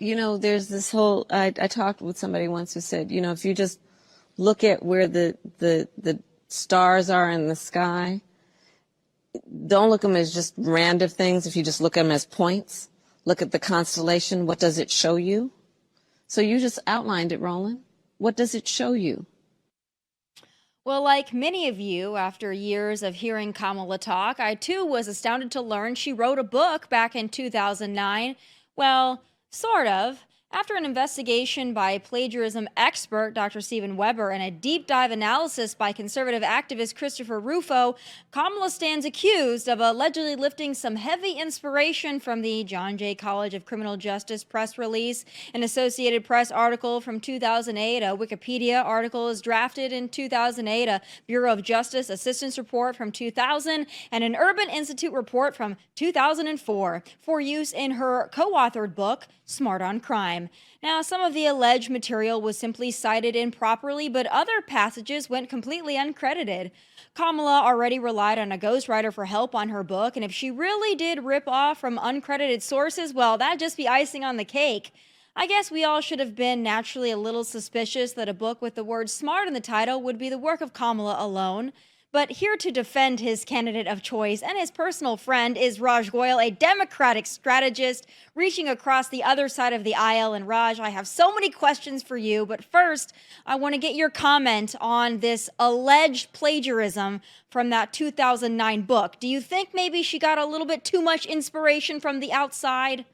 there's this whole, I talked with somebody once who said, if you just look at where the stars are in the sky, don't look at them as just random things. If you just look at them as points, look at the constellation, what does it show you? So you just outlined it, Roland. What does it show you? Well, like many of you, after years of hearing Kamala talk, I too was astounded to learn she wrote a book back in 2009. Well, sort of. After an investigation by plagiarism expert Dr. Stephen Weber and a deep dive analysis by conservative activist Christopher Rufo, Kamala stands accused of allegedly lifting some heavy inspiration from the John Jay College of Criminal Justice press release, an Associated Press article from 2008, a Wikipedia article is drafted in 2008, a Bureau of Justice assistance report from 2000, and an Urban Institute report from 2004 for use in her co-authored book, Smart on Crime. Now, some of the alleged material was simply cited improperly, but other passages went completely uncredited. Kamala already relied on a ghostwriter for help on her book, and if she really did rip off from uncredited sources, well, that'd just be icing on the cake. I guess we all should have been naturally a little suspicious that a book with the word smart in the title would be the work of Kamala alone. But here to defend his candidate of choice and his personal friend is Raj Goyle, a Democratic strategist reaching across the other side of the aisle. And Raj, I have so many questions for you, but first, I want to get your comment on this alleged plagiarism from that 2009 book. Do you think maybe she got a little bit too much inspiration from the outside?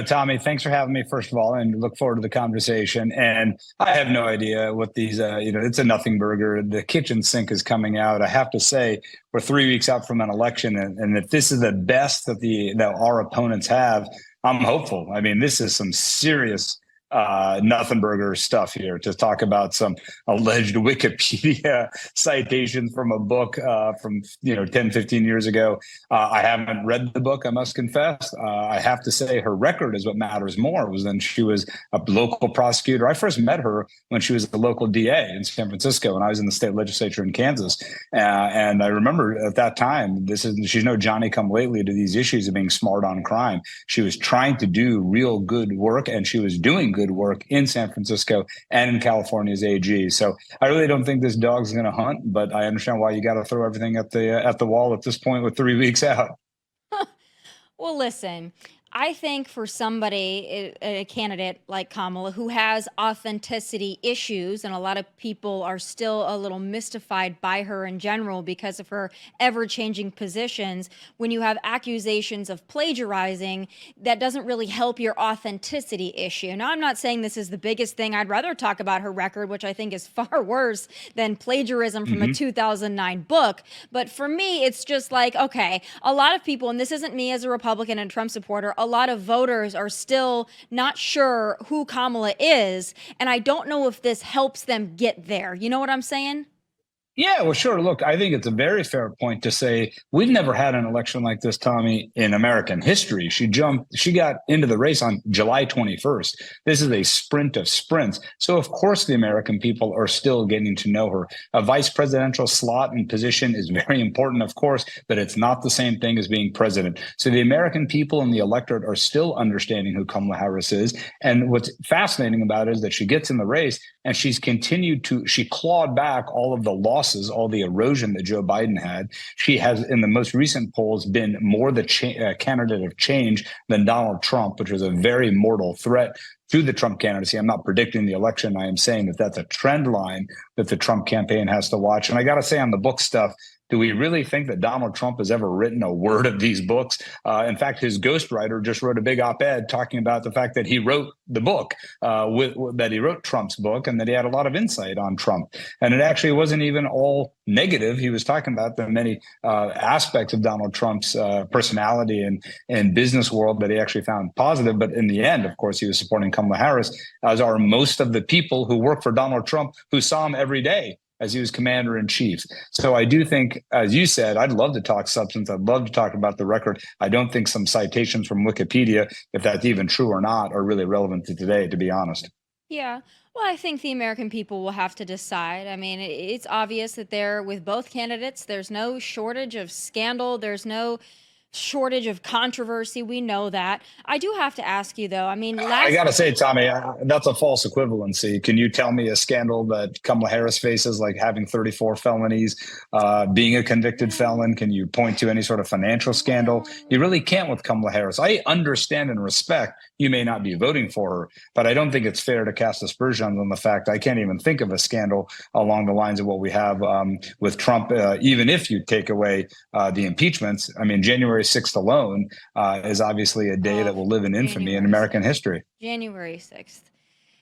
Tommy, thanks for having me, first of all, and look forward to the conversation. And I have no idea what these, it's a nothing burger. The kitchen sink is coming out. I have to say, we're 3 weeks out from an election, and if this is the best that our opponents have, I'm hopeful. I mean, this is some serious nothing burger stuff here to talk about some alleged Wikipedia citations from a book from 10, 15 years ago. I haven't read the book, I must confess. I have to say her record is what matters more. Was then she was a local prosecutor. I first met her when she was a local DA in San Francisco, and I was in the state legislature in Kansas. And I remember at that time, she's no Johnny come lately to these issues of being smart on crime. She was trying to do real good work, and she was doing good work in San Francisco and in California's AG. So I really don't think this dog's going to hunt, but I understand why you got to throw everything at the wall at this point with 3 weeks out. Well, listen, I think for somebody, a candidate like Kamala, who has authenticity issues, and a lot of people are still a little mystified by her in general because of her ever-changing positions, when you have accusations of plagiarizing, that doesn't really help your authenticity issue. Now, I'm not saying this is the biggest thing. I'd rather talk about her record, which I think is far worse than plagiarism from a 2009 book. But for me, it's just like, okay, a lot of people, and this isn't me as a Republican and Trump supporter, a lot of voters are still not sure who Kamala is, and I don't know if this helps them get there. You know what I'm saying? Yeah, well, sure. Look, I think it's a very fair point to say we've never had an election like this, Tommy, in American history. She got into the race on July 21st. This is a sprint of sprints. So, of course, the American people are still getting to know her. A vice presidential slot and position is very important, of course, but it's not the same thing as being president. So the American people and the electorate are still understanding who Kamala Harris is. And what's fascinating about it is that she gets in the race and she clawed back all of the losses, all the erosion that Joe Biden had. She has, in the most recent polls, been more the candidate of change than Donald Trump, which was a very mortal threat to the Trump candidacy. I'm not predicting the election. I am saying that that's a trend line that the Trump campaign has to watch. And I got to say, on the book stuff, do we really think that Donald Trump has ever written a word of these books? In fact, his ghostwriter just wrote a big op-ed talking about the fact that he wrote the book, that he wrote Trump's book, and that he had a lot of insight on Trump. And it actually wasn't even all negative. He was talking about the many aspects of Donald Trump's personality and business world that he actually found positive. But in the end, of course, he was supporting Kamala Harris, as are most of the people who work for Donald Trump who saw him every day as he was commander in chief. So I do think, as you said, I'd love to talk substance. I'd love to talk about the record. I don't think some citations from Wikipedia, if that's even true or not, are really relevant to today, to be honest. Yeah. Well, I think the American people will have to decide. I mean, it's obvious that with both candidates, there's no shortage of scandal. There's no shortage of controversy. We know that. I do have to ask you, though. I mean, I got to say, Tomi, that's a false equivalency. Can you tell me a scandal that Kamala Harris faces, like having 34 felonies, being a convicted felon? Can you point to any sort of financial scandal? You really can't with Kamala Harris. I understand and respect you may not be voting for her, but I don't think it's fair to cast aspersions on the fact I can't even think of a scandal along the lines of what we have with Trump, even if you take away the impeachments. I mean, January 6th alone is obviously a day that will live in infamy in American history. January 6th.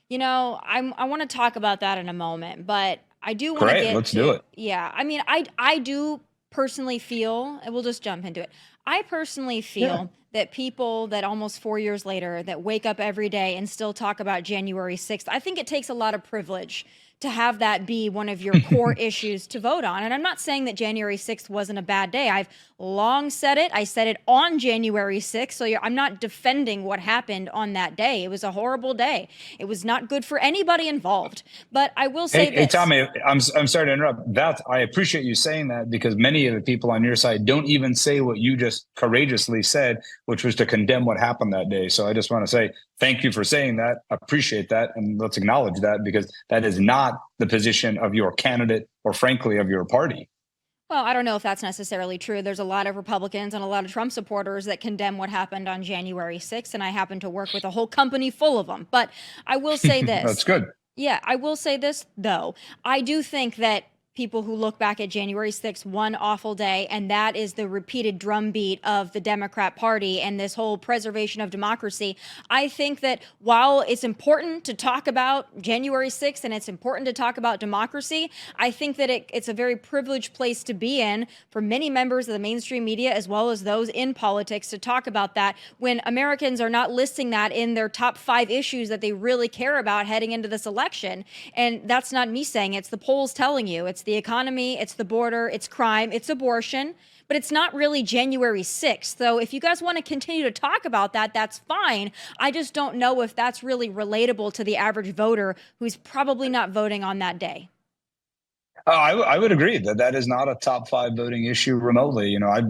You know, I want to talk about that in a moment, but I do want to Great, let's do it. Yeah, I mean, I do personally feel, and we'll just jump into it. I personally feel that people that almost 4 years later that wake up every day and still talk about January 6th, I think it takes a lot of privilege to have that be one of your core issues to vote on. And I'm not saying that January 6th wasn't a bad day. I've long said it. I said it on January 6th. So I'm not defending what happened on that day. It was a horrible day. It was not good for anybody involved. But I will say this. Hey, Tomi, I'm sorry to interrupt. I appreciate you saying that, because many of the people on your side don't even say what you just courageously said, which was to condemn what happened that day. So I just want to say thank you for saying that. Appreciate that. And let's acknowledge that, because that is not the position of your candidate or, frankly, of your party. Well, I don't know if that's necessarily true. There's a lot of Republicans and a lot of Trump supporters that condemn what happened on January 6th, and I happen to work with a whole company full of them. But I will say this. That's good. Yeah, I will say this, though. I do think that people who look back at January 6th, one awful day, and that is the repeated drumbeat of the Democrat Party and this whole preservation of democracy. I think that while it's important to talk about January 6th and it's important to talk about democracy, I think that it's a very privileged place to be in for many members of the mainstream media as well as those in politics to talk about that when Americans are not listing that in their top 5 issues that they really care about heading into this election. And that's not me saying it. It's the polls telling you. It's the economy, it's the border, it's crime, it's abortion, but it's not really January 6th. So if you guys want to continue to talk about that, that's fine. I just don't know if that's really relatable to the average voter who's probably not voting on that day. I would agree that is not a top 5 voting issue remotely. You know, I've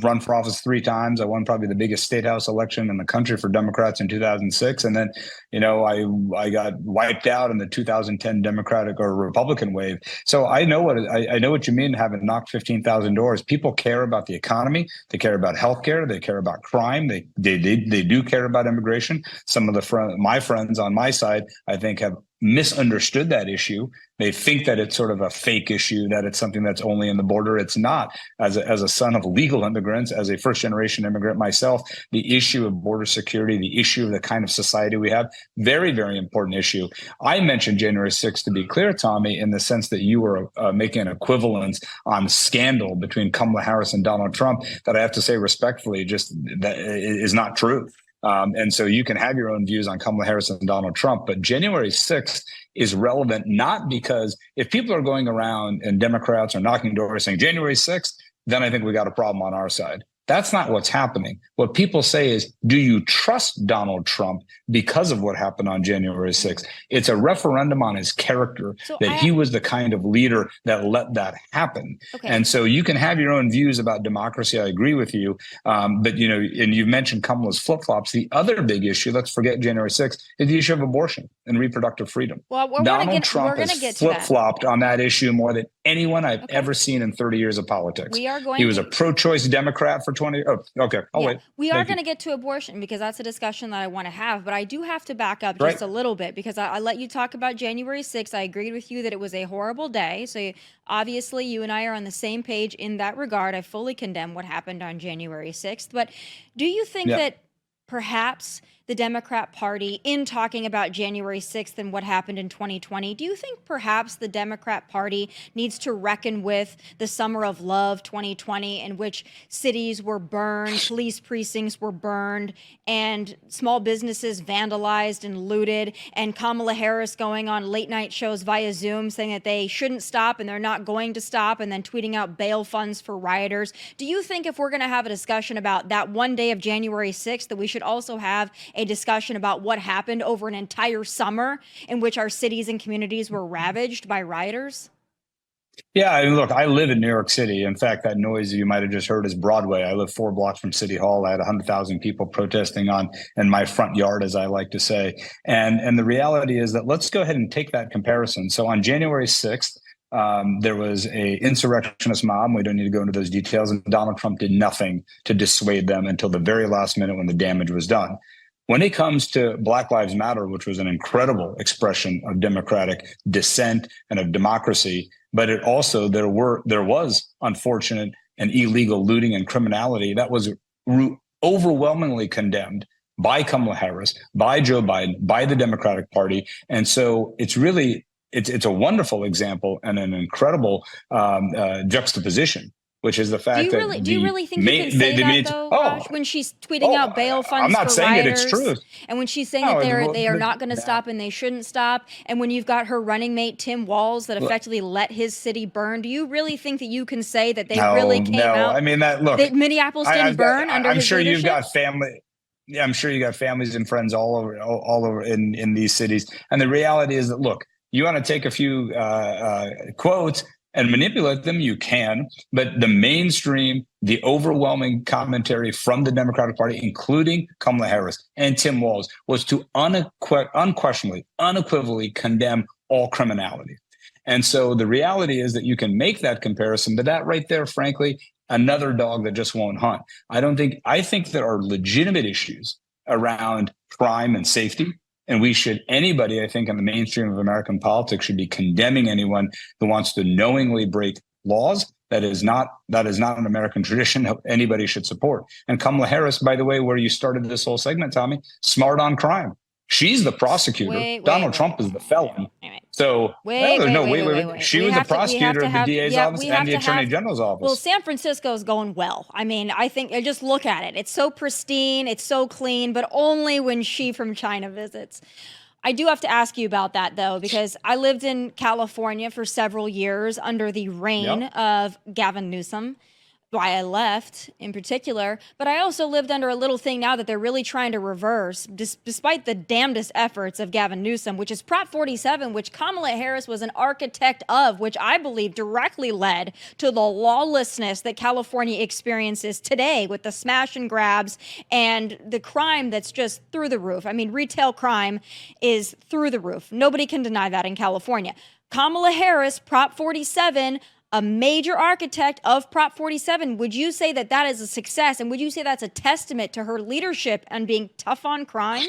run for office 3 times. I won probably the biggest state house election in the country for Democrats in 2006. And then, you know, I got wiped out in the 2010 Democratic or Republican wave. So I know what you mean, having knocked 15,000 doors. People care about the economy. They care about healthcare. They care about crime. They do care about immigration. Some of my friends on my side, I think, have misunderstood that issue. They think that it's sort of a fake issue, that it's something that's only in the border. It's not. As a son of legal immigrants, as a first-generation immigrant myself, the issue of border security, the issue of the kind of society we have, very, very important issue. I mentioned January 6th, to be clear, Tomi, in the sense that you were making an equivalence on scandal between Kamala Harris and Donald Trump that I have to say respectfully, just that is not true. And so you can have your own views on Kamala Harris and Donald Trump, but January 6th is relevant not because if people are going around and Democrats are knocking doors saying January 6th, then I think we got a problem on our side. That's not what's happening. What people say is, do you trust Donald Trump because of what happened on January 6th? It's a referendum on his character, he was the kind of leader that let that happen. Okay. And so you can have your own views about democracy. I agree with you. But, you know, and you mentioned Kamala's flip-flops. The other big issue, let's forget January 6th, is the issue of abortion and reproductive freedom. Well, Donald Trump has flip-flopped on that issue more than anyone I've ever seen in 30 years of politics. He was a pro-choice Democrat for 20. Oh, okay. I'll wait. We are going to get to abortion because that's a discussion that I want to have, but I do have to back up just a little bit because I let you talk about January 6th. I agreed with you that it was a horrible day. So obviously you and I are on the same page in that regard. I fully condemn what happened on January 6th. But do you think that perhaps the Democrat Party, in talking about January 6th and what happened in 2020, do you think perhaps the Democrat Party needs to reckon with the Summer of Love 2020, in which cities were burned, police precincts were burned, and small businesses vandalized and looted, and Kamala Harris going on late night shows via Zoom saying that they shouldn't stop and they're not going to stop, and then tweeting out bail funds for rioters? Do you think if we're going to have a discussion about that one day of January 6th, that we should also have a discussion about what happened over an entire summer in which our cities and communities were ravaged by rioters? Yeah, I mean, look, I live in New York City. In fact, that noise you might have just heard is Broadway. I live 4 blocks from City Hall. I had 100,000 people protesting on in my front yard, as I like to say. And the reality is that let's go ahead and take that comparison. So on January 6th, there was a insurrectionist mob. We don't need to go into those details. And Donald Trump did nothing to dissuade them until the very last minute when the damage was done. When it comes to Black Lives Matter, which was an incredible expression of democratic dissent and of democracy, but it also there was unfortunate and illegal looting and criminality that was overwhelmingly condemned by Kamala Harris, by Joe Biden, by the Democratic Party, and so it's really it's a wonderful example and an incredible juxtaposition, which is the fact that do you really think you can say that though, Raj, when she's tweeting out bail funds I'm not for saying rioters, that it's true, and when she's saying that they are not going to stop and they shouldn't stop, and when you've got her running mate Tim Walz that effectively let his city burn, do you really think that you can say that they really came out? I mean that Minneapolis didn't burn under his leadership? You've got family. Yeah, I'm sure you got families and friends all over in these cities, and the reality is that look, you want to take a few quotes and manipulate them, you can, but the mainstream, the overwhelming commentary from the Democratic Party, including Kamala Harris and Tim Walz, was to unquestionably, unequivocally condemn all criminality. And so the reality is that you can make that comparison, but that right there, frankly, another dog that just won't hunt. I think there are legitimate issues around crime and safety. And anybody, I think, in the mainstream of American politics should be condemning anyone who wants to knowingly break laws. That is not an American tradition that anybody should support. And Kamala Harris, by the way, where you started this whole segment, Tomi, smart on crime. She's the prosecutor. Donald Trump is the felon. So she was the prosecutor of the DA's office and the Attorney General's office. Well, San Francisco's going well. I mean, I think just look at it. It's so pristine, it's so clean, but only when she from China visits. I do have to ask you about that, though, because I lived in California for several years under the reign of Gavin Newsom. Why I left in particular, but I also lived under a little thing now that they're really trying to reverse, despite the damnedest efforts of Gavin Newsom, which is Prop 47, which Kamala Harris was an architect of, which I believe directly led to the lawlessness that California experiences today with the smash and grabs and the crime that's just through the roof. I mean, retail crime is through the roof. Nobody can deny that in California. Kamala Harris, Prop 47, a major architect of Prop 47. Would you say that that is a success? And would you say that's a testament to her leadership and being tough on crime?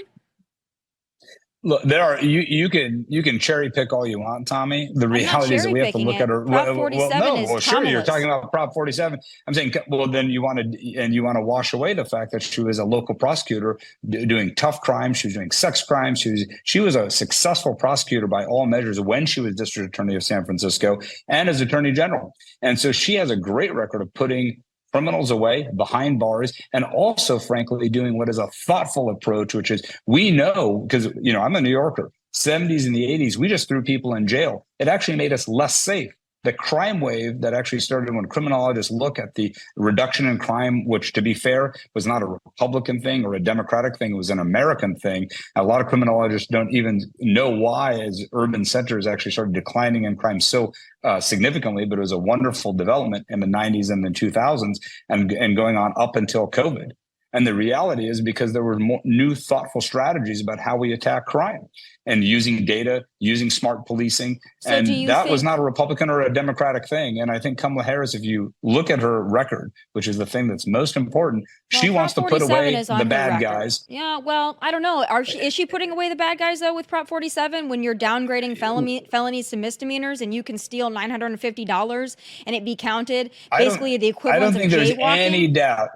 Look, you can cherry pick all you want, Tomi. The reality is that we have to look at her. Prop 47 is sure, you're talking about Prop 47. I'm saying, well, then you want to wash away the fact that she was a local prosecutor doing tough crimes. She was doing sex crimes. She was a successful prosecutor by all measures when she was district attorney of San Francisco and as attorney general. And so she has a great record of putting criminals away behind bars, and also, frankly, doing what is a thoughtful approach, which is we know, because, I'm a New Yorker, 70s and the 80s, we just threw people in jail. It actually made us less safe. The crime wave that actually started when criminologists look at the reduction in crime, which, to be fair, was not a Republican thing or a Democratic thing, it was an American thing. A lot of criminologists don't even know why, as urban centers actually started declining in crime so significantly, but it was a wonderful development in the 90s and the 2000s and going on up until COVID. And the reality is because there were more new thoughtful strategies about how we attack crime and using data, using smart policing. So and that was not a Republican or a Democratic thing. And I think Kamala Harris, if you look at her record, which is the thing that's most important, she wants to put away the bad guys. Yeah, well, I don't know. Is she putting away the bad guys, though, with Prop 47 when you're downgrading felonies to misdemeanors and you can steal $950 and it be counted basically the equivalent of jaywalking? I don't think there's any doubt.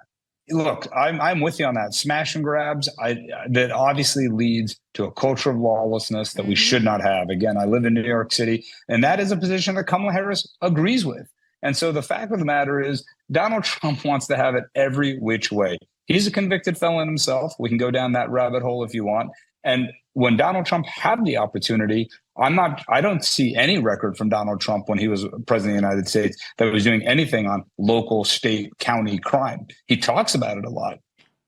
Look, I'm with you on that. Smash and grabs, that obviously leads to a culture of lawlessness that we should not have. Again, I live in New York City, and that is a position that Kamala Harris agrees with. And so the fact of the matter is Donald Trump wants to have it every which way. He's a convicted felon himself. We can go down that rabbit hole if you want. And when Donald Trump had the opportunity, I don't see any record from Donald Trump when he was president of the United States that was doing anything on local, state, county crime. He talks about it a lot.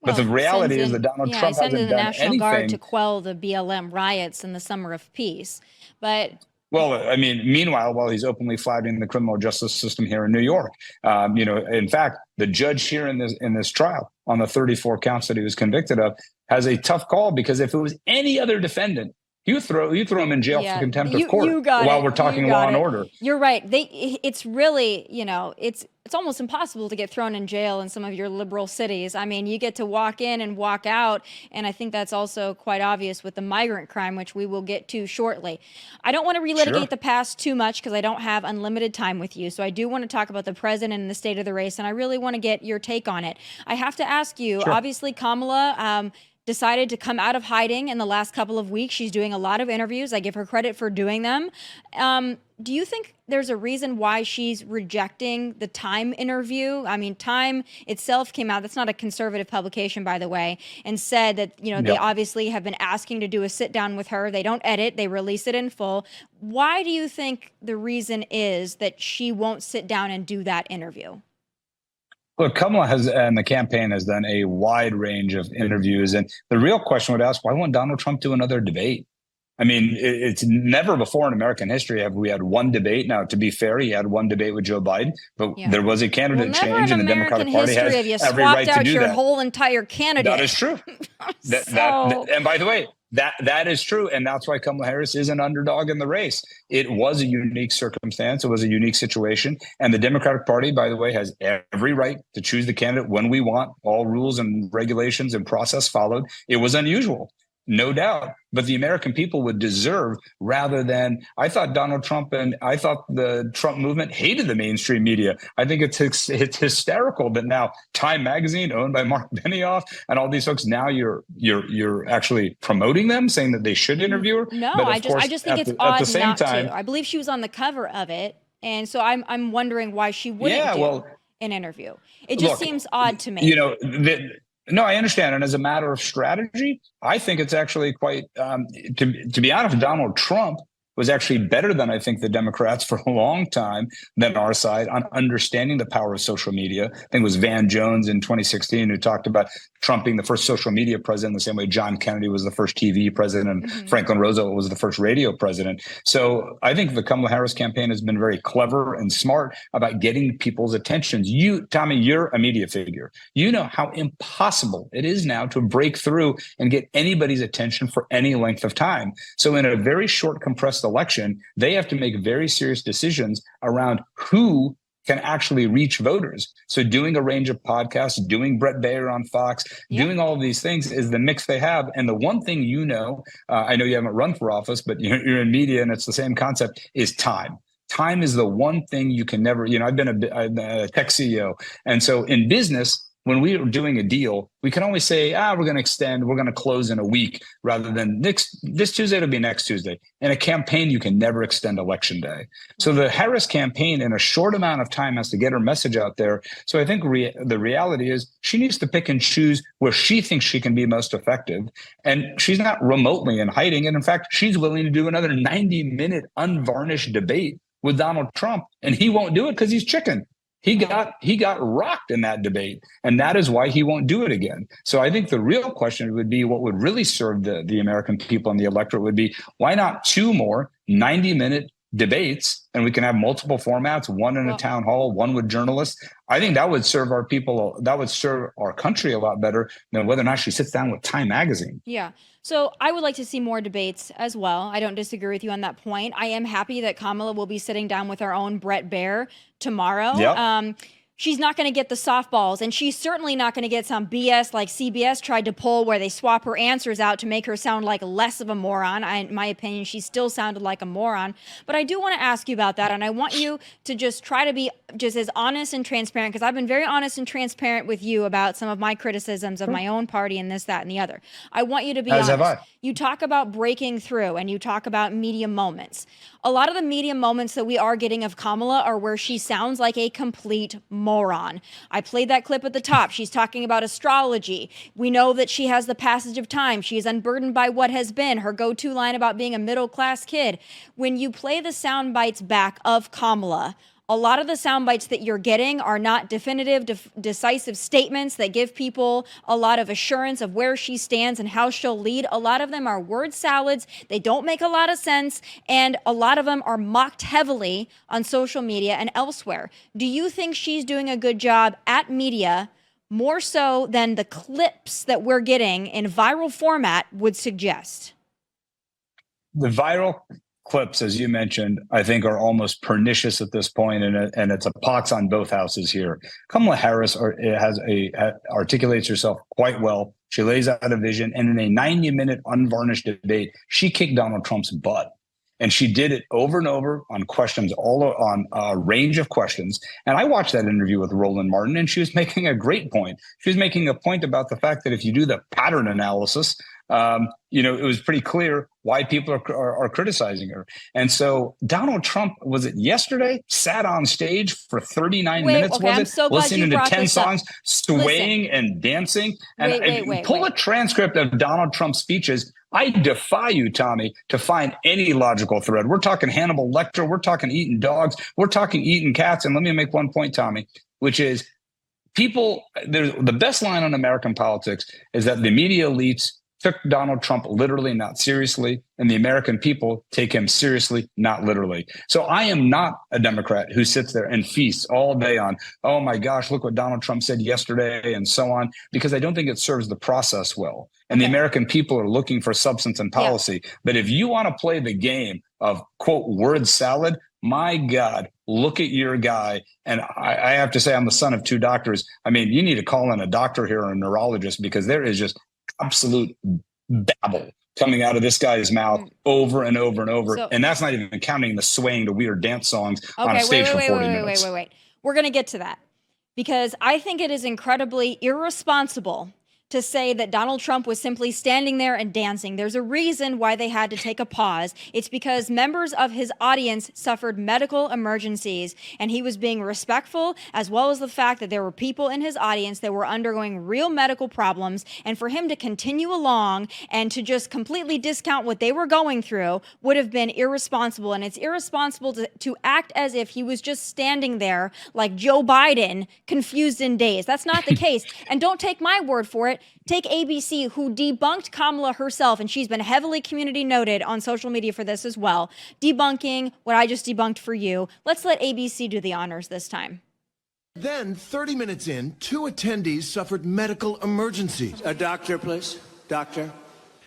But the reality is that Donald Trump hasn't done anything. National Guard to quell the BLM riots in the Summer of Peace. But Well, I mean, meanwhile, while he's openly flouting the criminal justice system here in New York, in fact, the judge here in this trial on the 34 counts that he was convicted of has a tough call, because if it was any other defendant, you throw him in jail for contempt of court while we're talking law and order. You're right. It's really, it's almost impossible to get thrown in jail in some of your liberal cities. I mean, you get to walk in and walk out, and I think that's also quite obvious with the migrant crime, which we will get to shortly. I don't want to relitigate the past too much because I don't have unlimited time with you. So I do want to talk about the president and the state of the race, and I really want to get your take on it. I have to ask you, obviously, Kamala decided to come out of hiding in the last couple of weeks. She's doing a lot of interviews. I give her credit for doing them. Do you think there's a reason why she's rejecting the Time interview? I mean, Time itself came out, that's not a conservative publication, by the way, and said that, they obviously have been asking to do a sit down with her. They don't edit, they release it in full. Why do you think the reason is that she won't sit down and do that interview? Look, Kamala and the campaign has done a wide range of interviews. And the real question would ask, why won't Donald Trump do another debate? I mean, it's never before in American history have we had one debate. Now, to be fair, he had one debate with Joe Biden, but there was a candidate change, and the Democratic Party has every right to do that. Swapped out your whole entire candidate. That is true. And by the way, that is true. And that's why Kamala Harris is an underdog in the race. It was a unique circumstance. It was a unique situation. And the Democratic Party, by the way, has every right to choose the candidate when we want, all rules and regulations and process followed. It was unusual, no doubt. But the American people would deserve, rather than, I thought Donald Trump and I thought the Trump movement hated the mainstream media. I think it's hysterical that now Time magazine, owned by Mark Benioff, and all these folks, now you're actually promoting them, saying that they should interview her. No, I just think it's odd not to. I believe she was on the cover of it, and so I'm wondering why she wouldn't do an interview. It just seems odd to me. No, I understand. And as a matter of strategy, I think it's actually quite, to be honest, Donald Trump was actually better than I think the Democrats for a long time than our side on understanding the power of social media. I think it was Van Jones in 2016 who talked about Trump being the first social media president, the same way John Kennedy was the first TV president and Franklin Roosevelt was the first radio president. So I think the Kamala Harris campaign has been very clever and smart about getting people's attentions. You, Tomi, you're a media figure. You know how impossible it is now to break through and get anybody's attention for any length of time. So in a very short, compressed election, they have to make very serious decisions around who can actually reach voters. So doing a range of podcasts, doing Brett Baer on Fox, doing all of these things is the mix they have. And the one thing I know you haven't run for office, but you're in media and it's the same concept, is time. Time is the one thing you can never, I've been a tech CEO. And so in business, when we are doing a deal, we can always say, we're going to extend, we're going to close in a week, rather than this Tuesday, it'll be next Tuesday. In a campaign, you can never extend election day. So the Harris campaign, in a short amount of time, has to get her message out there. So I think the reality is she needs to pick and choose where she thinks she can be most effective. And she's not remotely in hiding. And in fact, she's willing to do another 90-minute unvarnished debate with Donald Trump, and he won't do it because he's chicken. He got rocked in that debate, and that is why he won't do it again. So I think the real question would be, what would really serve the American people and the electorate would be, why not 2 more 90-minute debates, and we can have multiple formats, one in a town hall, one with journalists. I think that would serve our people, that would serve our country a lot better than whether or not she sits down with Time magazine. Yeah. So I would like to see more debates as well. I don't disagree with you on that point. I am happy that Kamala will be sitting down with our own Brett Baer tomorrow. Yep. She's not going to get the softballs, and she's certainly not going to get some BS like CBS tried to pull, where they swap her answers out to make her sound like less of a moron. In my opinion, she still sounded like a moron. But I do want to ask you about that, and I want you to just try to be just as honest and transparent, because I've been very honest and transparent with you about some of my criticisms of my own party and this, that, and the other. I want you to be honest. Have I. You talk about breaking through, and you talk about media moments. A lot of the media moments that we are getting of Kamala are where she sounds like a complete moron. I played that clip at the top. She's talking about astrology. We know that she has the passage of time. She is unburdened by what has been. Her go-to line about being a middle-class kid. When you play the sound bites back of Kamala, a lot of the sound bites that you're getting are not definitive, decisive statements that give people a lot of assurance of where she stands and how she'll lead. A lot of them are word salads. They don't make a lot of sense. And a lot of them are mocked heavily on social media and elsewhere. Do you think she's doing a good job at media, more so than the clips that we're getting in viral format would suggest? The viral clips, as you mentioned, I think are almost pernicious at this point, and it's a pox on both houses here. Kamala Harris articulates herself quite well. She lays out a vision, and in a 90-minute unvarnished debate, she kicked Donald Trump's butt. And she did it over and over on questions, all on a range of questions. And I watched that interview with Roland Martin, and she was making a great point. She was making a point about the fact that if you do the pattern analysis, it was pretty clear why people are criticizing her. And so Donald Trump, was it yesterday, sat on stage for 39 minutes, okay, was it? I'm so glad listening you to brought 10 this up. songs, swaying and dancing. And pull a transcript of Donald Trump's speeches. I defy you, Tommy, to find any logical thread. We're talking Hannibal Lecter. We're talking eating dogs. We're talking eating cats. And let me make one point, Tommy, which is the best line on American politics is that the media elites took Donald Trump literally, not seriously, and the American people take him seriously, not literally. So I am not a Democrat who sits there and feasts all day on, oh my gosh, look what Donald Trump said yesterday and so on, because I don't think it serves the process well. And the American people are looking for substance and policy. Yeah. But if you want to play the game of, quote, word salad, my God, look at your guy. And I have to say, I'm the son of two doctors. I mean, you need to call in a doctor here or a neurologist, because there is just absolute babble coming out of this guy's mouth over and over and over. And that's not even counting the swaying to weird dance songs on a stage for 40 minutes. Wait. We're going to get to that, because I think it is incredibly irresponsible to say that Donald Trump was simply standing there and dancing. There's a reason why they had to take a pause. It's because members of his audience suffered medical emergencies, and he was being respectful, as well as the fact that there were people in his audience that were undergoing real medical problems. And for him to continue along and to just completely discount what they were going through would have been irresponsible. And it's irresponsible to act as if he was just standing there like Joe Biden, confused and dazed. That's not the case. And don't take my word for it. Take ABC, who debunked Kamala herself, and she's been heavily community noted on social media for this as well, debunking what I just debunked for you. Let's let ABC do the honors this time. Then, 30 minutes in, two attendees suffered medical emergencies. A doctor, please. Doctor.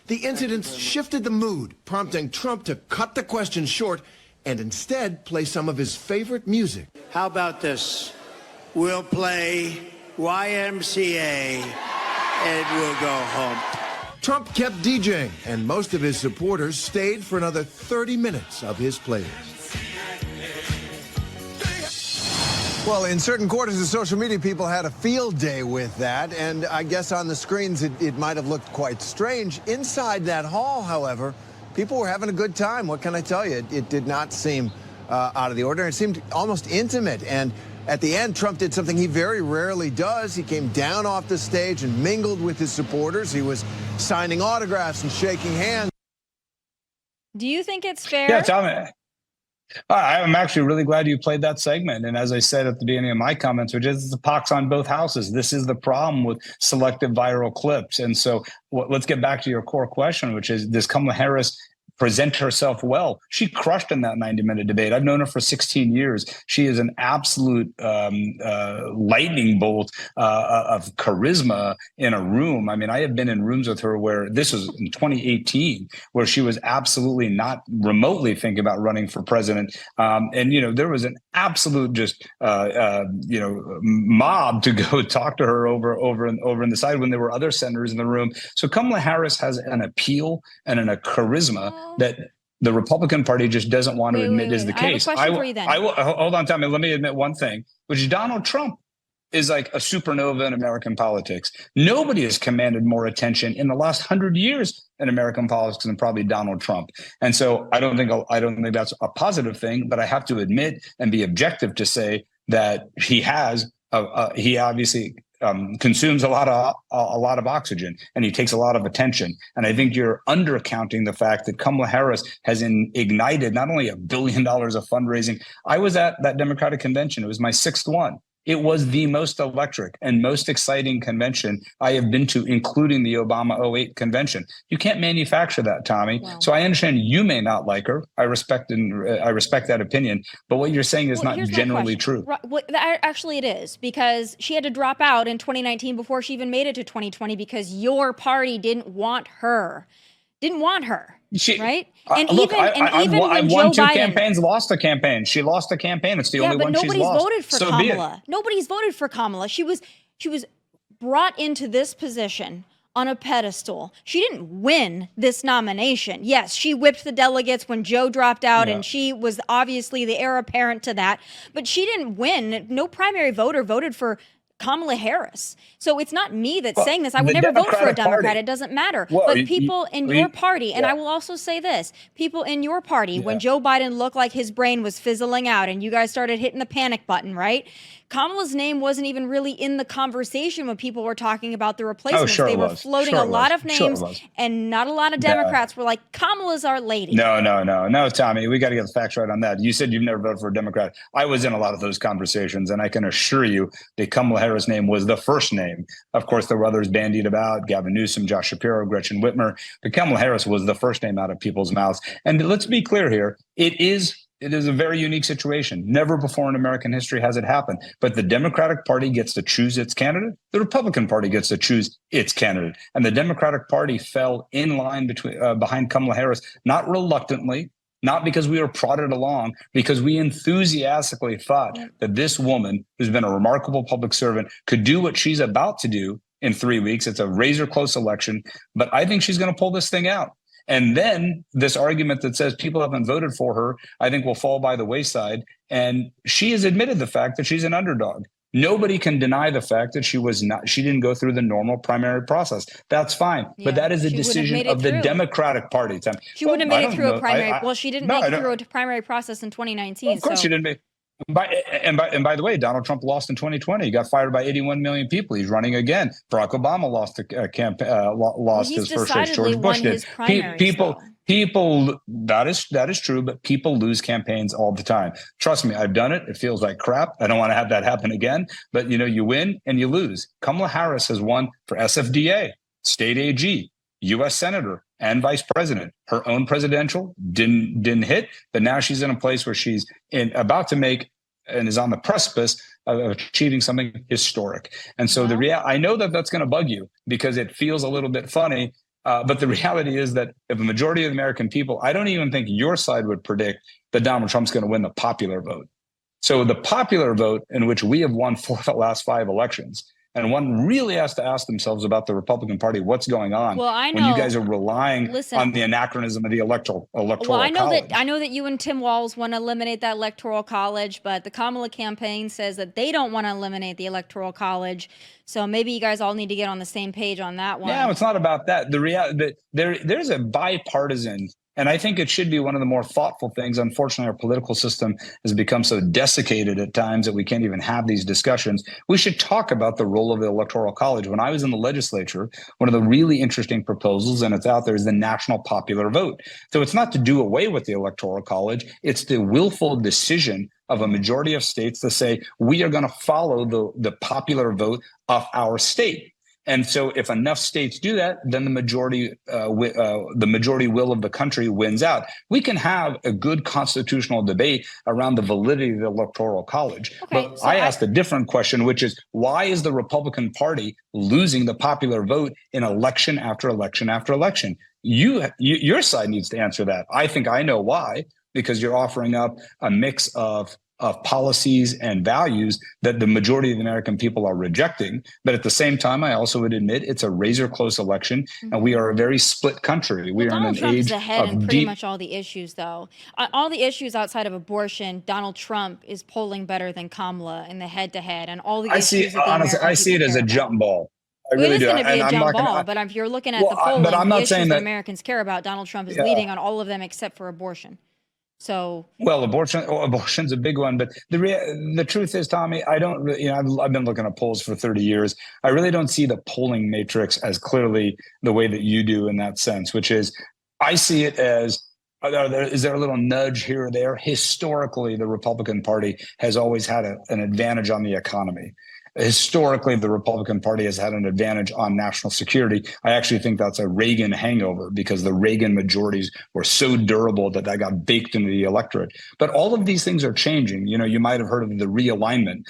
The incidents shifted the mood, prompting Trump to cut the question short and instead play some of his favorite music. How about this? We'll play YMCA. And we'll go home. Trump kept DJing, and most of his supporters stayed for another 30 minutes of his playlist. Well, in certain quarters of social media, people had a field day with that, and I guess on the screens it might have looked quite strange. Inside that hall, however, people were having a good time. What can I tell you? It did not seem out of the ordinary. It seemed almost intimate, and at the end, Trump did something he very rarely does. He came down off the stage and mingled with his supporters. He was signing autographs and shaking hands. Do you think it's fair? Yeah, Tommy. I'm actually really glad you played that segment. And as I said at the beginning of my comments, which is the pox on both houses. This is the problem with selective viral clips. And so let's get back to your core question, which is, does Kamala Harris present herself well? She crushed in that 90-minute debate. I've known her for 16 years. She is an absolute lightning bolt of charisma in a room. I mean, I have been in rooms with her where this was in 2018, where she was absolutely not remotely thinking about running for president. And there was an absolute just mob to go talk to her over in the side when there were other senators in the room. So Kamala Harris has an appeal and a charisma that the Republican Party just doesn't want to admit is the case. I have a question for you then. I will, hold on, Tommy. Let me admit one thing, which is Donald Trump is like a supernova in American politics. Nobody has commanded more attention in the last 100 years in American politics than probably Donald Trump. And so I don't think that's a positive thing, but I have to admit and be objective to say that he obviously consumes a lot of oxygen, and he takes a lot of attention. And I think you're undercounting the fact that Kamala Harris has ignited not only $1 billion of fundraising. I was at that Democratic convention. It was my 6th one. It was the most electric and most exciting convention I have been to, including the Obama '08 convention. You can't manufacture that, Tomi. Wow. So I understand you may not like her. I respect that opinion. But what you're saying is not generally true. Well, actually, it is, because she had to drop out in 2019 before she even made it to 2020 because your party didn't want her. Right? And look, even when I Joe won 2 Biden campaigns, lost a campaign. She lost a campaign. It's the only one she's lost. Nobody's voted for So Kamala. Nobody's voted for Kamala. She was brought into this position on a pedestal. She didn't win this nomination. Yes, she whipped the delegates when Joe dropped out, and she was obviously the heir apparent to that. But she didn't win. No primary voter voted for Kamala Harris. So it's not me that's saying this. I would never vote for a Democrat. It doesn't matter. But people in your party, and I will also say this, people in your party, when Joe Biden looked like his brain was fizzling out and you guys started hitting the panic button, right? Kamala's name wasn't even really in the conversation when people were talking about the replacements. They were floating a lot of names, and not a lot of Democrats were like, Kamala's our lady. No, Tomi, we got to get the facts right on that. You said you've never voted for a Democrat. I was in a lot of those conversations, and I can assure you that Kamala Harris' name was the first name. Of course, there were others bandied about: Gavin Newsom, Josh Shapiro, Gretchen Whitmer. But Kamala Harris was the first name out of people's mouths. And let's be clear here: it is a very unique situation. Never before in American history has it happened. But the Democratic Party gets to choose its candidate. The Republican Party gets to choose its candidate. And the Democratic Party fell in line behind Kamala Harris, not reluctantly, not because we were prodded along, because we enthusiastically thought that this woman, who's been a remarkable public servant, could do what she's about to do in 3 weeks. It's a razor close election, but I think she's going to pull this thing out. And then this argument that says people haven't voted for her, I think will fall by the wayside. And she has admitted the fact that she's an underdog. Nobody can deny the fact that she didn't go through the normal primary process. That's fine. But that is a decision of the Democratic Party. She wouldn't have made it through a primary. Well, she didn't make it through a primary process in 2019. Well, of course she didn't make. And by the way, Donald Trump lost in 2020. He got fired by 81 million people. He's running again. Barack Obama lost his first race. George Bush did. People, that is true, but people lose campaigns all the time. Trust me, I've done it. It feels like crap. I don't want to have that happen again. But you win and you lose. Kamala Harris has won for SFDA, state AG, U.S. Senator, and vice president. Her own presidential didn't hit, but now she's in a place where she's about to make and is on the precipice of achieving something historic. And so I know that that's going to bug you because it feels a little bit funny. But the reality is that if a majority of the American people, I don't even think your side would predict that Donald Trump's going to win the popular vote. So the popular vote, in which we have won 4 of the last 5 elections, and one really has to ask themselves about the Republican Party, what's going on when you guys are relying on the anachronism of the electoral college. I know that you and Tim Walz want to eliminate that Electoral College, but the Kamala campaign says that they don't want to eliminate the Electoral College. So maybe you guys all need to get on the same page on that one. Yeah, it's not about that. The reality there's a bipartisan. And I think it should be one of the more thoughtful things. Unfortunately, our political system has become so desiccated at times that we can't even have these discussions. We should talk about the role of the Electoral College. When I was in the legislature, one of the really interesting proposals, and it's out there, is the national popular vote. So it's not to do away with the Electoral College. It's the willful decision of a majority of states to say, we are going to follow the popular vote of our state. And so if enough states do that, then the majority will of the country wins out. We can have a good constitutional debate around the validity of the Electoral College. Okay, but I asked a different question, which is, why is the Republican Party losing the popular vote in election after election after election? Your side needs to answer that. I think I know why, because you're offering up a mix of policies and values that the majority of the American people are rejecting. But at the same time, I also would admit it's a razor close election, and we are a very split country. We are in an Trump age is ahead in of pretty much all the issues, though. All the issues outside of abortion, Donald Trump is polling better than Kamala in the head-to-head, and all the issues. I see it as a jump ball. I really do. It is going to be a jump ball, but if you're looking at the polling, the issues that Americans care about, Donald Trump is leading on all of them except for abortion. So, well, abortion's a big one, but the truth is, Tomi, I don't really, I've been looking at polls for 30 years. I really don't see the polling matrix as clearly the way that you do in that sense, which is I see it as, is there a little nudge here or there? Historically, the Republican Party has always had an advantage on the economy. Historically, the Republican Party has had an advantage on national security. I actually think that's a Reagan hangover because the Reagan majorities were so durable that got baked into the electorate. But all of these things are changing. You might have heard of the realignment,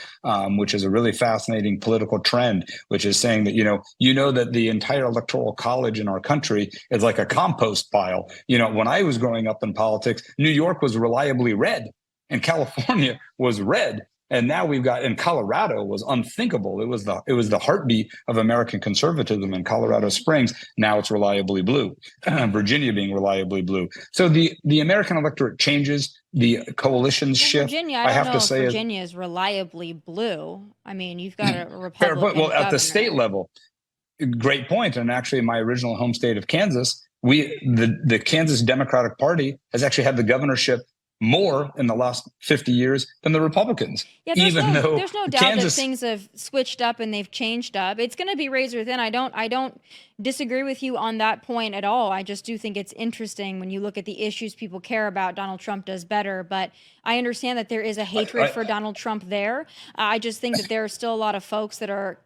which is a really fascinating political trend, which is saying that, that the entire Electoral College in our country is like a compost pile. When I was growing up in politics, New York was reliably red and California was red. And now we've got, in Colorado was unthinkable. It was the heartbeat of American conservatism in Colorado Springs. Now it's reliably blue. Virginia being reliably blue. So the American electorate changes. The coalitions shift. Virginia, I have to say, Virginia is reliably blue. I mean, you've got a Republican well, governor. at the state level, great point. And actually, in my original home state of Kansas, the Kansas Democratic Party has actually had the governorship more in the last 50 years than the Republicans. Yeah, there's no doubt that things have switched up and they've changed up. It's going to be razor thin. I don't disagree with you on that point at all. I just do think it's interesting when you look at the issues people care about. Donald Trump does better, but I understand that there is a hatred for Donald Trump there. I just think that there are still a lot of folks that are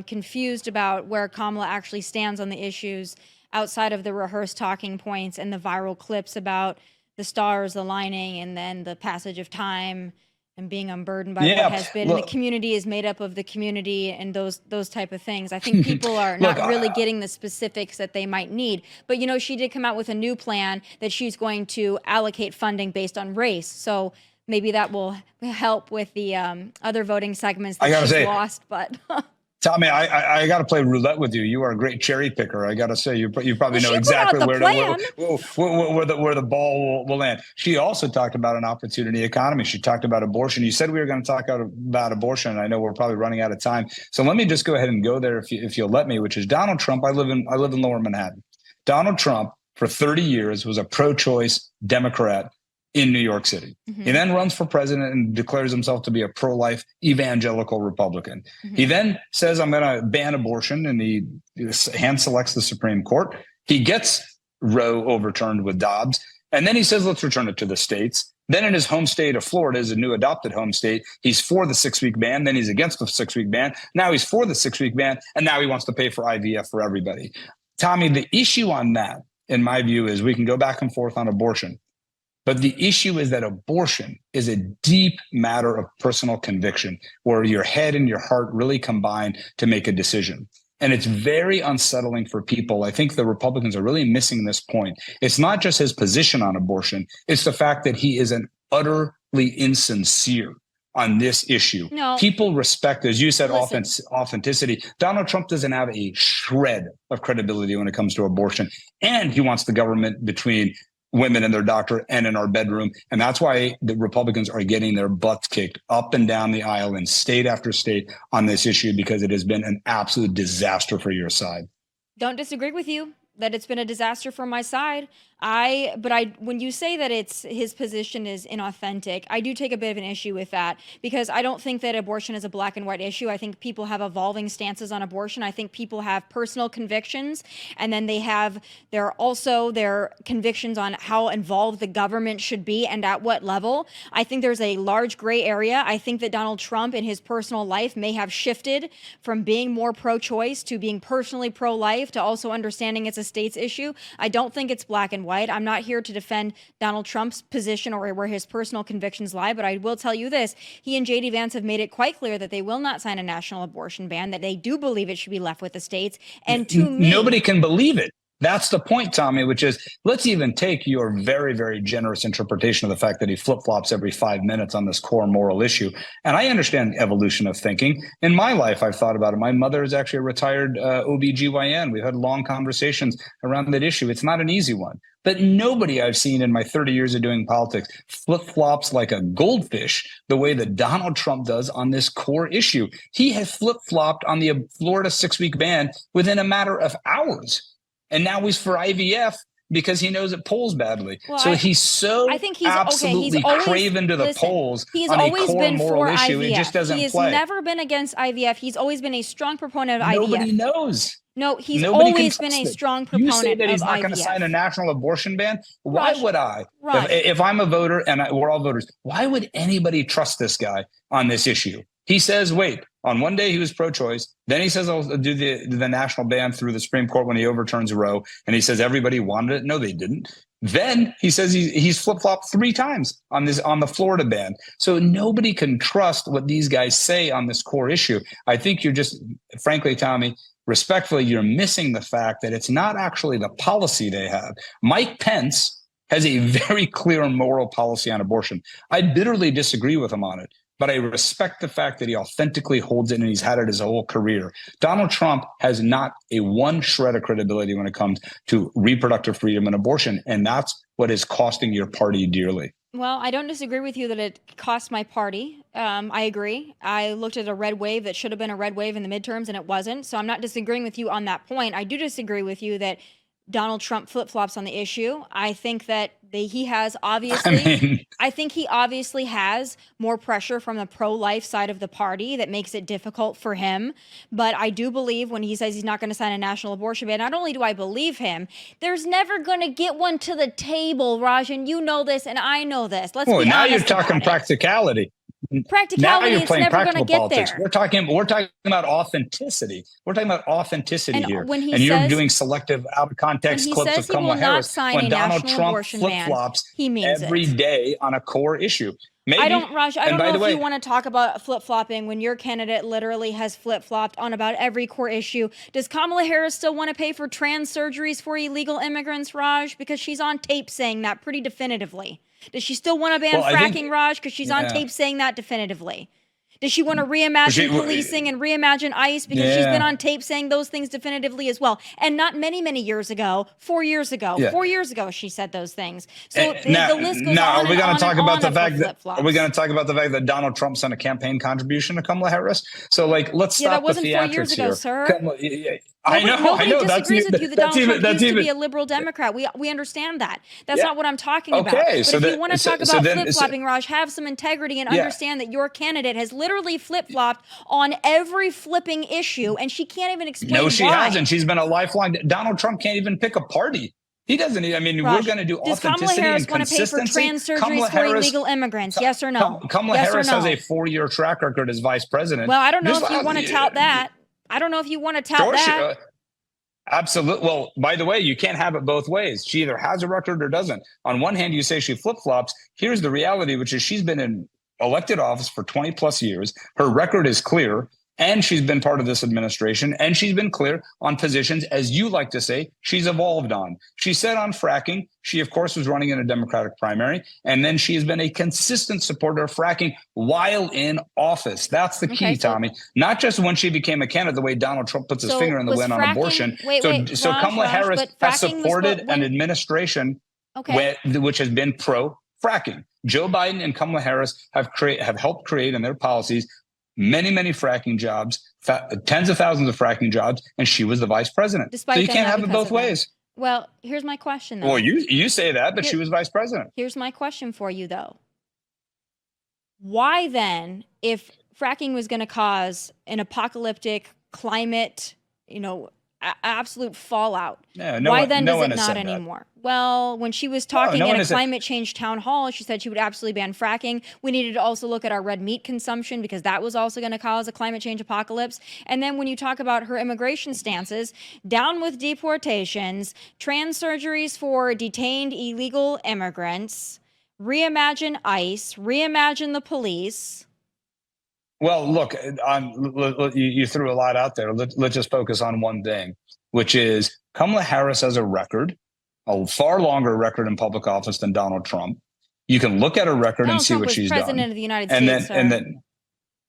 confused about where Kamala actually stands on the issues outside of the rehearsed talking points and the viral clips about the stars aligning and then the passage of time and being unburdened by what has been. And the community is made up of the community and those type of things. I think people are not really getting the specifics that they might need. But, she did come out with a new plan that she's going to allocate funding based on race. So maybe that will help with the other voting segments that she's lost. But Tomi, I got to play roulette with you. You are a great cherry picker. I got to say, you probably know exactly where the ball will land. She also talked about an opportunity economy. She talked about abortion. You said we were going to talk about abortion. I know we're probably running out of time, so let me just go ahead and go there if you'll let me. Which is Donald Trump. I live in Lower Manhattan. Donald Trump for 30 years was a pro-choice Democrat in New York City. Mm-hmm. He then runs for president and declares himself to be a pro-life evangelical Republican. Mm-hmm. He then says, I'm going to ban abortion, and he hand selects the Supreme Court. He gets Roe overturned with Dobbs, and then he says, let's return it to the states. Then in his home state of Florida, his new adopted home state, he's for the 6-week ban. Then he's against the 6-week ban. Now he's for the 6-week ban, and now he wants to pay for IVF for everybody. Tomi, the issue on that, in my view, is we can go back and forth on abortion. But the issue is that abortion is a deep matter of personal conviction where your head and your heart really combine to make a decision. And it's very unsettling for people. I think the Republicans are really missing this point. It's not just his position on abortion. It's the fact that he is an utterly insincere on this issue. No. People respect, as you said, authenticity. Donald Trump doesn't have a shred of credibility when it comes to abortion. And he wants the government between women and their doctor and in our bedroom. And that's why the Republicans are getting their butts kicked up and down the aisle in state after state on this issue, because it has been an absolute disaster for your side. Don't disagree with you that it's been a disaster for my side. When you say that his position is inauthentic, I do take a bit of an issue with that, because I don't think that abortion is a black and white issue. I think people have evolving stances on abortion. I think people have personal convictions, and then there are also their convictions on how involved the government should be and at what level. I think there's a large gray area. I think that Donald Trump in his personal life may have shifted from being more pro-choice to being personally pro-life to also understanding it's a state's issue. I don't think it's black and white. I'm not here to defend Donald Trump's position or where his personal convictions lie, but I will tell you this. He and J.D. Vance have made it quite clear that they will not sign a national abortion ban, that they do believe it should be left with the states. And to me, nobody can believe it. That's the point, Tomi, which is, let's even take your very, very generous interpretation of the fact that he flip-flops every 5 minutes on this core moral issue. And I understand the evolution of thinking. In my life, I've thought about it. My mother is actually a retired OBGYN. We've had long conversations around that issue. It's not an easy one. But nobody I've seen in my 30 years of doing politics flip-flops like a goldfish the way that Donald Trump does on this core issue. He has flip-flopped on the Florida 6-week ban within a matter of hours. And now he's for IVF because he knows it polls badly. Well, so he's so I think he's absolutely he's always, craven to the listen, polls he's on always a core been moral for issue. IVF. He just doesn't He has play. never been against IVF. He's always been a strong proponent of Nobody IVF. knows. No, he's Nobody always can been a trust it. strong proponent You say that he's of not IVF. going to sign a national abortion ban? Why Raj, would I? Raj. If I'm a voter and we're all voters, why would anybody trust this guy on this issue? He says, wait, on one day he was pro-choice. Then he says, I'll do the national ban through the Supreme Court when he overturns Roe. And he says everybody wanted it. No, they didn't. Then he says he's flip-flopped 3 times on the Florida ban. So nobody can trust what these guys say on this core issue. I think you're just, frankly, Tomi, respectfully, you're missing the fact that it's not actually the policy they have. Mike Pence has a very clear and moral policy on abortion. I bitterly disagree with him on it, but I respect the fact that he authentically holds it and he's had it his whole career. Donald Trump has not a one shred of credibility when it comes to reproductive freedom and abortion, and that's what is costing your party dearly. Well, I don't disagree with you that it cost my party. I agree. I looked at a red wave that should have been a red wave in the midterms, and it wasn't. So I'm not disagreeing with you on that point. I do disagree with you that Donald Trump flip-flops on the issue. I think that he has obviously, I think he obviously has more pressure from the pro-life side of the party that makes it difficult for him. But I do believe when he says he's not going to sign a national abortion ban, not only do I believe him, there's never going to get one to the table, Raj, and you know this and I know this. Let's be honest. Now you're talking practicality. Practicality, now you're it's playing never going to get politics. there. We're talking about authenticity. We're talking about authenticity And here. when he And you're says- doing selective out of context when he clips says of he will Kamala not Harris sign when a Donald national Trump abortion ban, flip-flops he means every it. day on a core issue. Maybe, I don't, Raj, I and don't by know the if way, you want to talk about flip-flopping when your candidate literally has flip-flopped on about every core issue. Does Kamala Harris still want to pay for trans surgeries for illegal immigrants, Raj? Because she's on tape saying that pretty definitively. Does she still want to ban fracking, Raj? Because she's on tape saying that definitively. Does she want to reimagine policing and reimagine ICE? Because she's been on tape saying those things definitively as well. And not many, many years ago, 4 years ago, 4 years ago, she said those things. So the list goes on are we and going on to talk and about on the of fact that flip-flops. are we going to talk about the fact that Donald Trump sent a campaign contribution to Kamala Harris? So, like, let's stop that wasn't the 4 theatrics years ago, here. sir. I know. Nobody disagrees with you that Donald Trump used to even be a liberal Democrat. We understand that. That's not what I'm talking about. Okay, But so if you that- want to so- talk so about then- flip-flopping, Raj, have some integrity and understand that your candidate has literally flip-flopped on every flipping issue, and she can't even explain why. No, she hasn't. She's been a lifelong. Donald Trump can't even pick a party. He doesn't. I mean, Raj, we're going to do does Kamala authenticity Harris and want to pay for consistency. trans surgeries Kamala for Harris- illegal immigrants? Yes or no? Kamala Yes or Harris no? has a 4-year track record as vice president. Well, I don't know Just if you want to tout that. I don't know if you want to tout that. Absolutely. Well, by the way, you can't have it both ways. She either has a record or doesn't. On one hand, you say she flip-flops. Here's the reality, which is she's been in elected office for 20 plus years. Her record is clear, and she's been part of this administration, and she's been clear on positions, as you like to say, she's evolved on. She said on fracking, she, of course, was running in a Democratic primary, and then she has been a consistent supporter of fracking while in office. That's the key, Tomi. Not just when she became a candidate, the way Donald Trump puts his finger in the wind on abortion. So Kamala Harris has supported an administration which has been pro-fracking. Joe Biden and Kamala Harris have helped create in their policies many, many fracking jobs, tens of thousands of fracking jobs, and she was the vice president. So you can't have it both ways. Well, here's my question, though. Well, you say that, but she was vice president. Here's my question for you, though. Why then, if fracking was going to cause an apocalyptic climate, absolute fallout, why then does it not anymore? Well, when she was talking at a climate change town hall, she said she would absolutely ban fracking. We needed to also look at our red meat consumption because that was also going to cause a climate change apocalypse. And then when you talk about her immigration stances, down with deportations, trans surgeries for detained illegal immigrants, reimagine ICE, reimagine the police. Well, look, you threw a lot out there. Let's just focus on one thing, which is Kamala Harris has a record, a far longer record in public office than Donald Trump. You can look at her record and see what she's done. President of the United States, and then,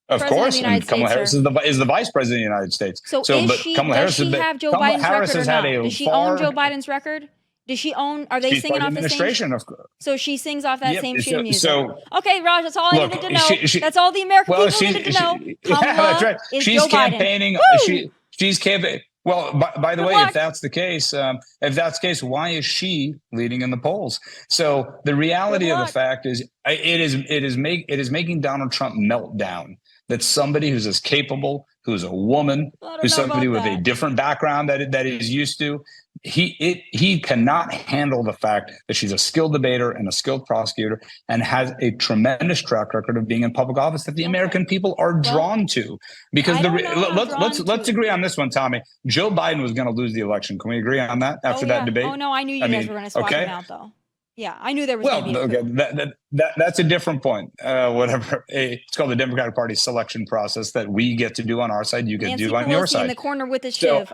of course, Kamala Harris is the vice president of the United States. So does she have Joe Biden's record or not? Does she own Joe Biden's record? Does she own? Are they singing off the same? So she sings off that same sheet of music. Okay, Raj, that's all I needed to know. That's all the American people needed to know. That's right. She's campaigning. She's campaigning. Well, by the Good way, luck. if that's the case, why is she leading in the polls? So the reality Good of the luck. fact is, it is making Donald Trump melt down. That somebody who's as capable, who's a woman, I don't who's know somebody about with a that. different background that he's used to, he cannot handle the fact that she's a skilled debater and a skilled prosecutor and has a tremendous track record of being in public office that the American people are drawn to. Because I don't know how let's agree on this one, Tommy. Joe Biden was going to lose the election. Can we agree on that after that debate? Oh no, I knew you guys were going to swap him out though. Yeah, I knew there was going to be a coup. That's a different point. Whatever. It's called the Democratic Party selection process that we get to do on our side. You get to do on your side. In the corner with the shiv.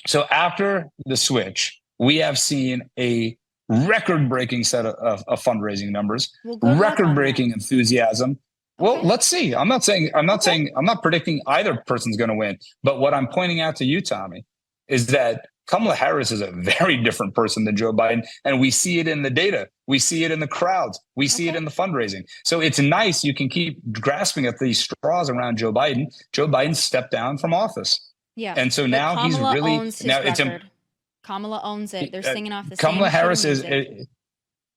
So after the switch, we have seen a record-breaking set of fundraising numbers, record-breaking enthusiasm. Well, let's see. I'm not predicting either person's going to win. But what I'm pointing out to you, Tommy, is that Kamala Harris is a very different person than Joe Biden. And we see it in the data. We see it in the crowds. We see it in the fundraising. So it's nice. You can keep grasping at these straws around Joe Biden. Joe Biden stepped down from office. Yeah. And so now he's really owns his record. Kamala owns it. They're singing off the Kamala same Harris music.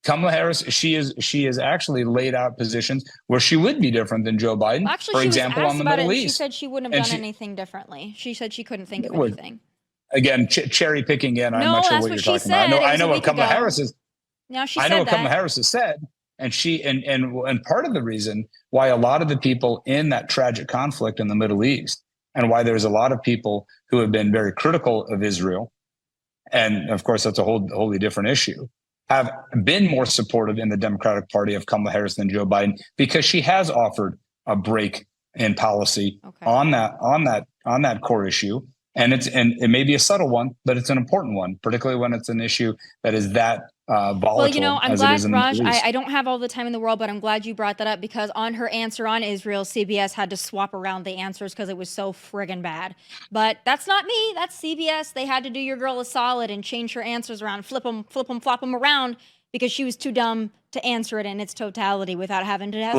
Kamala Harris, she is actually laid out positions where she would be different than Joe Biden. Well, actually, for she example, was asked on the about Middle it, East. she said she wouldn't have done anything differently. She said she couldn't think of anything. Again, cherry picking in. I'm not sure what you're talking about. I know what Kamala Harris is. Now she I know what Kamala Harris has said, and and part of the reason why a lot of the people in that tragic conflict in the Middle East, and why there's a lot of people who have been very critical of Israel, and of course that's a wholly different issue, have been more supportive in the Democratic Party of Kamala Harris than Joe Biden, because she has offered a break in policy on that core issue. And it may be a subtle one, but it's an important one, particularly when it's an issue that is that volatile. Well, I'm glad, Raj, I don't have all the time in the world, but I'm glad you brought that up, because on her answer on Israel, CBS had to swap around the answers because it was so friggin' bad. But that's not me. That's CBS. They had to do your girl a solid and change her answers around, flop them around, because she was too dumb to answer it in its totality without having to have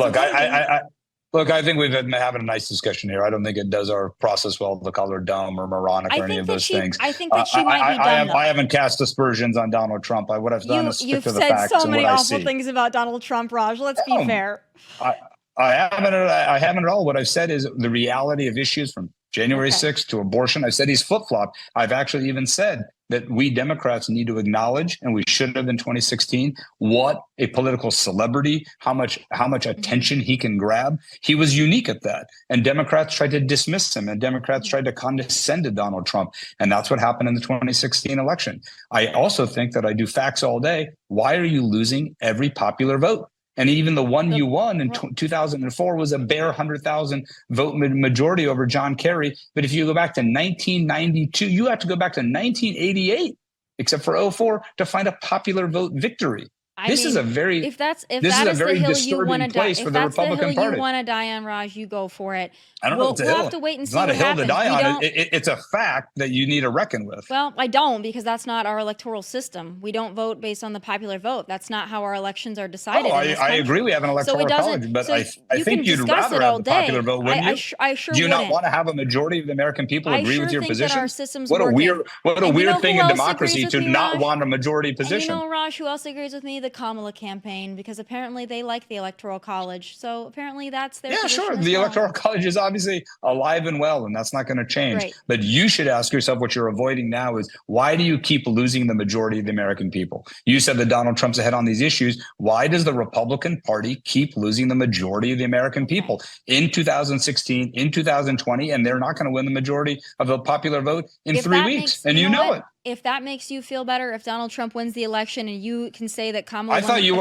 Look, I think we've been having a nice discussion here. I don't think it does our process well to call her dumb or moronic or any of those things. I think that she might be dumb. I haven't cast aspersions on Donald Trump. What I've done is stick to the facts and what I see. You've said so many awful things about Donald Trump, Raj. Let's be fair. I haven't at all. What I've said is the reality of issues from January 6th to abortion. I said he's flip-flopped. I've actually even said that we Democrats need to acknowledge, and we should have in 2016, what a political celebrity, how much attention he can grab. He was unique at that. And Democrats tried to dismiss him, and Democrats tried to condescend to Donald Trump. And that's what happened in the 2016 election. I also think that I do facts all day. Why are you losing every popular vote? And even the one you won in 2004 was a bare 100,000 vote majority over John Kerry. But if you go back to 1992, you have to go back to 1988, except for 04, to find a popular vote victory. This is a very disturbing place for the Republican Party. You want to die on, Raj, you go for it. I don't know if it's a hill. We'll have to wait and see what happens. It's not a hill to die on. It's a fact that you need to reckon with. Well, I don't, because that's not our electoral system. We don't vote based on the popular vote. That's not how our elections are decided. I agree we have an electoral college, but I think you'd rather have the popular vote, wouldn't you? I sure Do you wouldn't. not want to have a majority of the American people agree with your position? That our system's what a working. weird thing in democracy to not want a majority position. And Raj, who else agrees with me? The Kamala campaign, because apparently they like the Electoral College. So apparently that's their position sure. as The well. Electoral College is obviously alive and well, and that's not going to change. Right. But you should ask yourself, what you're avoiding now is, why do you keep losing the majority of the American people? You said that Donald Trump's ahead on these issues. Why does the Republican Party keep losing the majority of the American people in 2016, in 2020, and they're not going to win the majority of the popular vote in 3 weeks? And you know it. If that makes you feel better, if Donald Trump wins the election and you can say that Kamala I thought you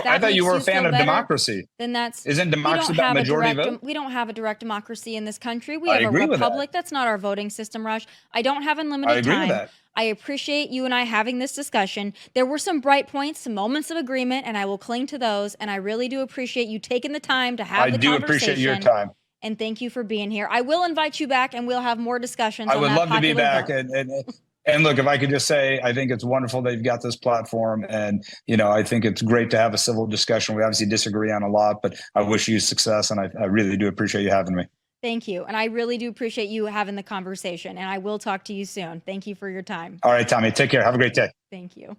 were a fan of democracy. Then isn't democracy about majority vote? We don't have a direct democracy in this country. We have a republic. That's not our voting system, Raj. I don't have unlimited time. I agree with that. I appreciate you and I having this discussion. There were some bright points, some moments of agreement, and I will cling to those. And I really do appreciate you taking the time to have the conversation. I do appreciate your time. And thank you for being here. I will invite you back, and we'll have more discussions. I would love to be back. And look, if I could just say, I think it's wonderful that you've got this platform, and I think it's great to have a civil discussion. We obviously disagree on a lot, but I wish you success, and I really do appreciate you having me. Thank you. And I really do appreciate you having the conversation. And I will talk to you soon. Thank you for your time. All right, Tomi, take care. Have a great day. Thank you.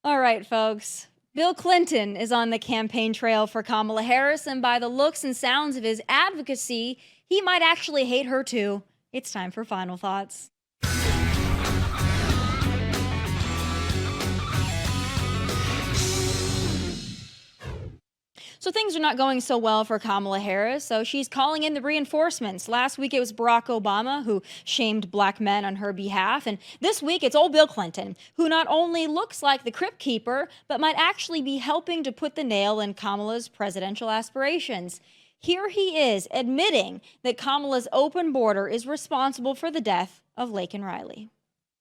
All right, folks. Bill Clinton is on the campaign trail for Kamala Harris. And by the looks and sounds of his advocacy, he might actually hate her too. It's time for Final Thoughts. So things are not going so well for Kamala Harris, so she's calling in the reinforcements. Last week it was Barack Obama who shamed black men on her behalf, and this week it's old Bill Clinton, who not only looks like the crypt keeper, but might actually be helping to put the nail in Kamala's presidential aspirations. Here he is admitting that Kamala's open border is responsible for the death of Laken Riley.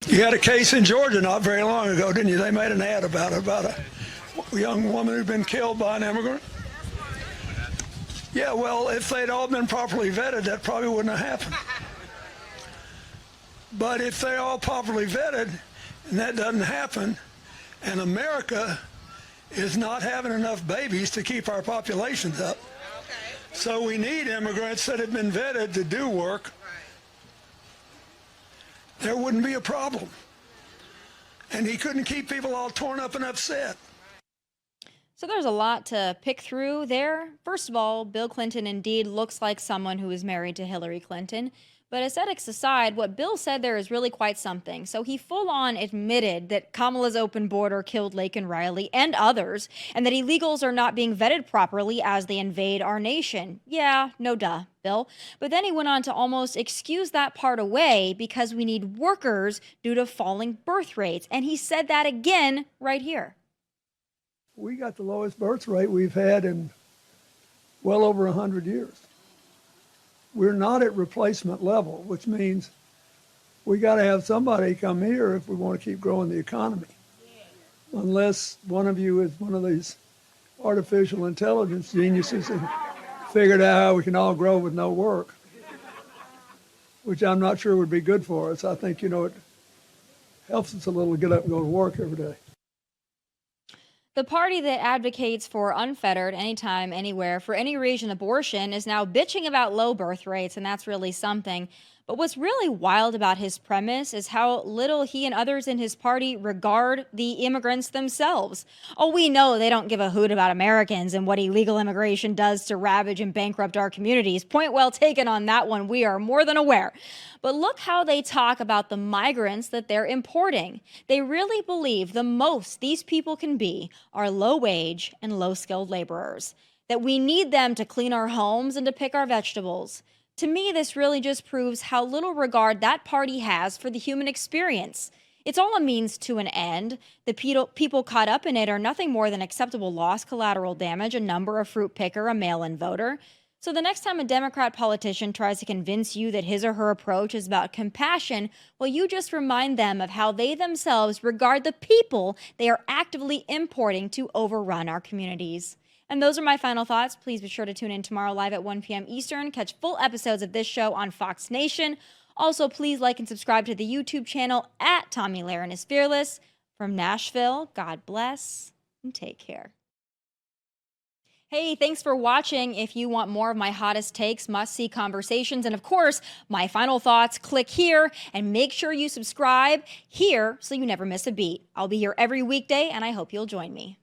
You had a case in Georgia not very long ago, didn't you? They made an ad about a young woman who'd been killed by an immigrant. Yeah, well, if they'd all been properly vetted, that probably wouldn't have happened. But if they're all properly vetted, and that doesn't happen, and America is not having enough babies to keep our populations up, so we need immigrants that have been vetted to do work, there wouldn't be a problem. And he couldn't keep people all torn up and upset. So there's a lot to pick through there. First of all, Bill Clinton indeed looks like someone who is married to Hillary Clinton. But aesthetics aside, what Bill said there is really quite something. So he full-on admitted that Kamala's open border killed Laken Riley and others, and that illegals are not being vetted properly as they invade our nation. Yeah, no duh, Bill. But then he went on to almost excuse that part away because we need workers due to falling birth rates. And he said that again right here. We got the lowest birth rate we've had in well over 100 years. We're not at replacement level, which means we got to have somebody come here if we want to keep growing the economy. Unless one of you is one of these artificial intelligence geniuses and figured out how we can all grow with no work, which I'm not sure would be good for us. I think, it helps us a little to get up and go to work every day. The party that advocates for unfettered, anytime, anywhere, for any reason abortion is now bitching about low birth rates, and that's really something. But what's really wild about his premise is how little he and others in his party regard the immigrants themselves. Oh, we know they don't give a hoot about Americans and what illegal immigration does to ravage and bankrupt our communities. Point well taken on that one. We are more than aware. But look how they talk about the migrants that they're importing. They really believe the most these people can be are low-wage and low-skilled laborers, that we need them to clean our homes and to pick our vegetables. To me, this really just proves how little regard that party has for the human experience. It's all a means to an end. The people caught up in it are nothing more than acceptable loss, collateral damage, a number, a fruit picker, a mail-in voter. So the next time a Democrat politician tries to convince you that his or her approach is about compassion, well, you just remind them of how they themselves regard the people they are actively importing to overrun our communities. And those are my final thoughts. Please be sure to tune in tomorrow live at 1 p.m. Eastern. Catch full episodes of this show on Fox Nation. Also, please like and subscribe to the YouTube channel at Tomi Lahren is Fearless. From Nashville, God bless and take care. Hey, thanks for watching. If you want more of my hottest takes, must-see conversations, and of course, my final thoughts, click here and make sure you subscribe here so you never miss a beat. I'll be here every weekday, and I hope you'll join me.